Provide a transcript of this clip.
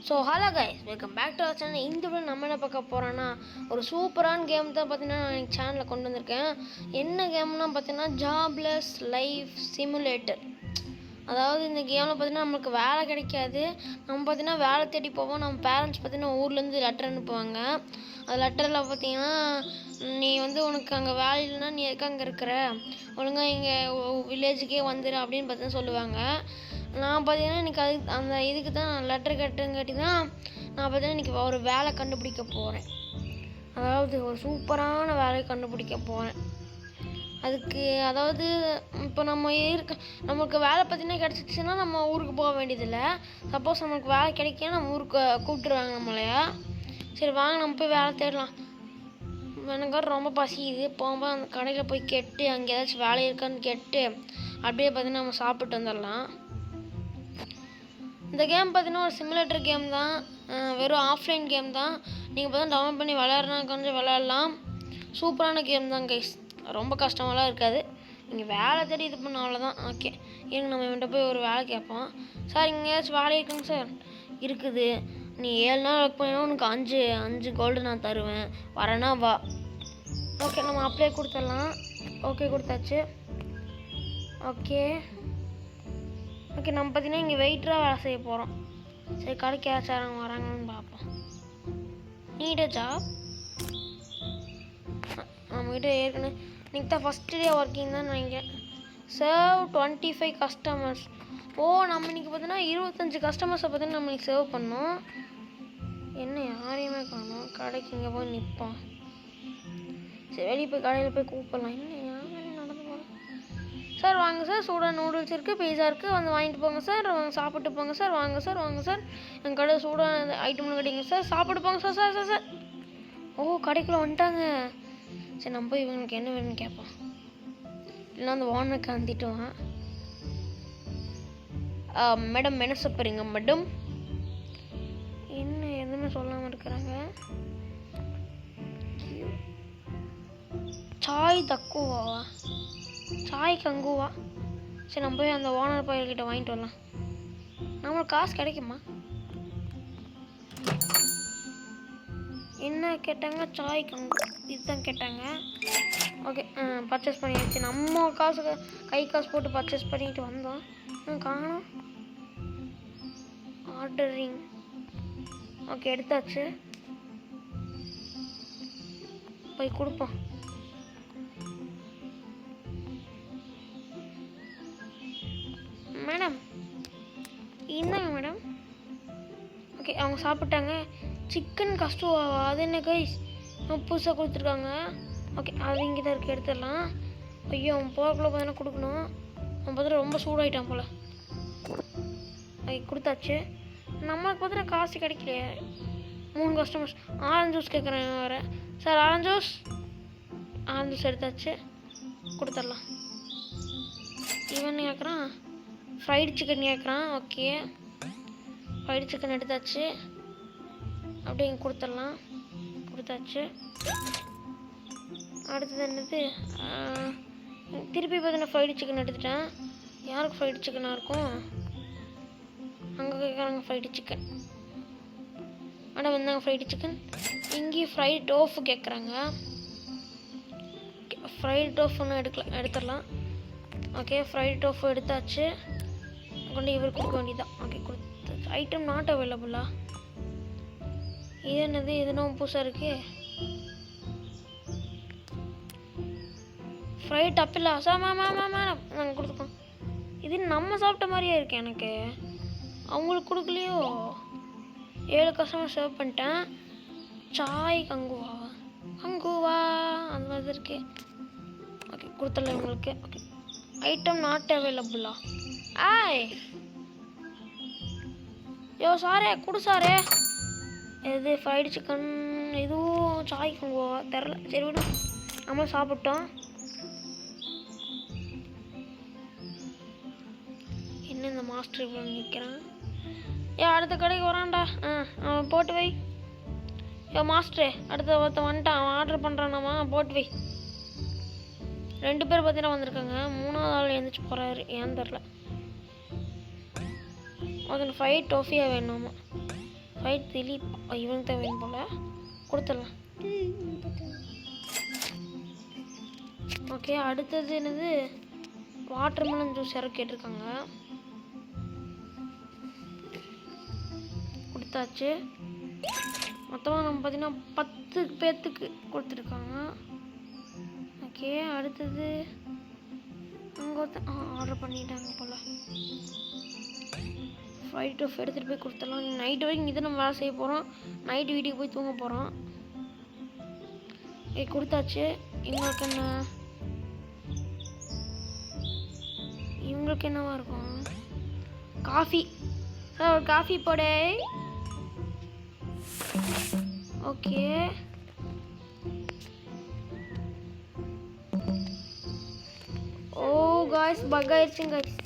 So hello guys, welcome back to our channel. இந்த video நம்ம என்ன பார்க்க போகிறோன்னா, ஒரு சூப்பரான கேம் தான் பார்த்தீங்கன்னா நான் எனக்கு சேனலில் கொண்டு வந்திருக்கேன். என்ன கேம்னா பார்த்தீங்கன்னா ஜாப்லெஸ் லைஃப் சிமுலேட்டர். அதாவது இந்த கேமில் பார்த்தீங்கன்னா நம்மளுக்கு வேலை கிடைக்காது. நம்ம பார்த்தீங்கன்னா வேலை தேடி போவோம். நம்ம பேரண்ட்ஸ் பார்த்தீங்கன்னா ஊர்லேருந்து லெட்டர் அனுப்புவாங்க. அந்த லெட்டரில் பார்த்தீங்கன்னா நீ வந்து உனக்கு அங்கே வேலை இல்லைன்னா நீ எதுக்கு அங்கே இருக்கிற, ஒழுங்காக இங்கே வில்லேஜுக்கே வந்துடு அப்படின்னு பார்த்தீங்கன்னா சொல்லுவாங்க. நான் பார்த்தீங்கன்னா இன்றைக்கி அந்த இதுக்கு தான் நான் லெட்டர் கட்டுங்காட்டி தான் நான் பார்த்தீங்கன்னா இன்றைக்கி ஒரு வேலை கண்டுபிடிக்க போகிறேன். அதாவது ஒரு சூப்பரான வேலையை கண்டுபிடிக்க போகிறேன். அதுக்கு அதாவது இப்போ நம்மளுக்கு வேலை பார்த்தீங்கன்னா கிடச்சிச்சின்னா நம்ம ஊருக்கு போக வேண்டியதில்லை. சப்போஸ் நம்மளுக்கு வேலை கிடைக்கனா நம்ம ஊருக்கு கூப்பிட்டுருவாங்க நம்மளையா. சரி வாங்க நம்ம போய் வேலை தேடலாம். எனக்கு ரொம்ப பசிக்குது. போகும்போது அந்த கடையில் போய் கேட்டு அங்கே ஏதாச்சும் வேலை இருக்கான்னு கேட்டு அப்படியே பார்த்தீங்கன்னா நம்ம சாப்பிட்டு வந்துடலாம். இந்த கேம் பார்த்தீங்கன்னா ஒரு சிமுலேட்டர் கேம் தான், வெறும் ஆஃப்லைன் கேம் தான். நீங்கள் பார்த்தா டவுன்லோட் பண்ணி விளையாடுறா கொஞ்சம் விளையாடலாம். சூப்பரான கேம் தான் கைஸ், ரொம்ப கஷ்டமெல்லாம் இருக்காது. நீங்கள் வேலை தேடி இது பண்ண அவ்வளோதான். ஓகே இருங்க நம்ம இவன்ட்ட போய் ஒரு வேலை கேட்போம். சார் இங்கே ஏதாச்சும் வேலை இருக்குங்க சார்? இருக்குது, நீ 7 நாள் ஒர்க் பண்ணினா உனக்கு 5 கோல்டு நான் தருவேன், வரேன்னா வா. ஓகே நம்ம அப்ளை கொடுத்துடலாம். ஓகே கொடுத்தாச்சு. ஓகே நம்ம பார்த்தீங்கன்னா இங்கே வெயிட்டராக வேலை செய்ய போகிறோம். சரி கடைக்கு யாராச்சும் வராங்கன்னு பார்ப்போம். நீட ஜாப். நம்மகிட்ட ஏற்கனவே இன்றைக்கி தான் ஃபஸ்ட்டு டே ஒர்க்கிங் தான் நினைக்கிறேன். Serve 25 customers. நம்ம இன்றைக்கி பார்த்தீங்கன்னா 25 கஸ்டமர்ஸை பார்த்தீங்கன்னா நம்ம இன்றைக்கி சர்வ் பண்ணோம். என்ன யாரையுமே காணோம். கடைக்கு இங்கே போய் நிற்போம். சரி வெளியே போய் கடையில் போய் கூப்பிடலாம். என்ன யாருமே நடந்து போகிறோம். சார் வாங்க சார், சூடாக நூடுல்ஸ் இருக்குது, பீஸா இருக்குது, வந்து வாங்கிட்டு போங்க சார், சாப்பிட்டு போங்க சார். வாங்க சார் எங்கள் கடை சூடாக ஐட்டம்னு கேட்டிங்க சார், சாப்பிட்டு போங்க சார். சார் சார் கடைக்குள்ளே வந்துட்டாங்க. சரி நம்ம போய் இவங்களுக்கு என்ன வேணும்னு கேட்போம். இல்லைன்னா அந்த ஓனருக்கு வந்துட்டுவான். மேடம் என்ன சாப்பிட்றீங்க மேடம்? என்ன எதுவுமே சொல்லாமல் இருக்கிறாங்க. சாய் தக்குவாவா, சாய் கங்குவா. சரி நம்ம போய் அந்த ஓனர் பையன்கிட்ட வாங்கிட்டு வரலாம். நம்மளுக்கு காசு கிடைக்குமா? என்ன கேட்டாங்க? சாய் கங்கு இதுதான் கேட்டாங்க. ஓகே பர்ச்சேஸ் பண்ணியாச்சு. நம்ம கை காசு போட்டு பர்ச்சேஸ் பண்ணிட்டு வந்தோம். காணோம். ஆர்டரிங். ஓகே எடுத்தாச்சு. போய் கொடுப்போம். மேடம் இந்தாங்க மேடம். ஓகே அவங்க சாப்பிட்டாங்க. சிக்கன் கஸ்டோவா? அது என்ன கைஸ் புதுசாக கொடுத்துருக்காங்க. ஓகே அது இங்கே தான் இருக்குது, எடுத்துடலாம். ஐயோ அவன் போகிறக்குள்ள பார்த்தீங்கன்னா கொடுக்கணும். அவன் பார்த்தா ரொம்ப சூடாகிட்டான் போல். ஓகே கொடுத்தாச்சு. நம்மளுக்கு பார்த்தீங்கன்னா காசு கிடைக்கலையே. 3 கஸ்டமர்ஸ். ஆரஞ்சு ஜூஸ் கேட்குறேன் வேறு. சார் ஆரஞ்சு ஜூஸ் எடுத்தாச்சு, கொடுத்துடலாம். இவன் கேட்குறான் ஃப்ரைடு சிக்கன் கேட்குறான். ஓகே ஃப்ரைடு சிக்கன் எடுத்தாச்சு, அப்படியே கொடுத்துடலாம். கொடுத்தாச்சு. அடுத்தது என்னது? திருப்பி பார்த்தீங்கன்னா ஃப்ரைடு சிக்கன் எடுத்துட்டேன். யாருக்கு ஃப்ரைடு சிக்கனாக இருக்கும்? அங்கே கேட்குறாங்க ஃப்ரைடு சிக்கன். மேடம் வந்தாங்க ஃப்ரைடு சிக்கன். இங்கேயும் ஃப்ரைடு டோஃபு கேட்குறாங்க. ஃப்ரைடு டோஃபுன்னு எடுத்துடலாம். ஓகே ஃப்ரைடு டோஃபு எடுத்தாச்சு. கொண்டு இவர் கொடுக்க வேண்டியதான். ஓகே கொடுத்தாச்சு. ஐட்டம் நாட் அவைலபிளா? இது என்னது? இதுனும் புதுசாக இருக்கு. ஃப்ரைட் அப்பிளா? சார் மேம் நாங்கள் கொடுத்துக்கோம். இது நம்ம சாப்பிட்ட மாதிரியே இருக்கு எனக்கு. அவங்களுக்கு கொடுக்கலையோ? 7 கஸ்டமர் சர்வ் பண்ணிட்டேன். சாய் கங்குவா அந்த மாதிரி இருக்கு. ஓகே கொடுத்துடல உங்களுக்கு. ஓகே ஐட்டம் நாட் அவைலபிளா? யோ சாரே கொடு சாரே. இது ஃப்ரைடு சிக்கன், இதுவும் சாய் கங்குவா தெரில. சரி விடு, நம்ம சாப்பிட்டோம். என்ன இந்த மாஸ்டர் இவ்வளோ நிற்கிறான்? அடுத்த கடைக்கு வரான்டா. அவன் போட்டு வை. மாஸ்டரே அடுத்த ஒருத்தன் வந்துட்டான். அவன் ஆர்டர் பண்ணுறானாமா, போட்டு வை. 2 பேர் பார்த்தீங்கன்னா வந்திருக்காங்க. 3ஆவது ஆள் எழுந்திரிச்சு போகிறாரு, ஏன்னு தெரில. அதுக்கு 5 டோஃபியாக வேணுமா? ஃபைட் திலீப். இவனுக்கு தான் வேணும் போல், கொடுத்துடலாம். ஓகே, அடுத்தது என்னது, வாட்டர்மெலன் ஜூஸ் யாரோ கேட்டிருக்காங்க, கொடுத்தாச்சு. மொத்தமாக நம்ம பார்த்தீங்கன்னா 10 பேர்த்துக்கு கொடுத்துருக்காங்க. ஓகே, அடுத்தது அங்கே ஆர்டர் பண்ணிட்டாங்க போல். ஃப்ரைட் ஆஃப் எடுத்துகிட்டு போய் கொடுத்துடலாம். நைட்டு வரைக்கும் இதை நம்ம வேலை செய்ய போகிறோம். நைட்டு வீட்டுக்கு போய் தூங்க போகிறோம். கொடுத்தாச்சு. இவங்களுக்கு என்னவா இருக்கும், காஃபி. சார் ஒரு காஃபி போடு. ஓகே, ஓ காய்ஸ், பக் ஆயிடுச்சுங்க காய்ஸ்.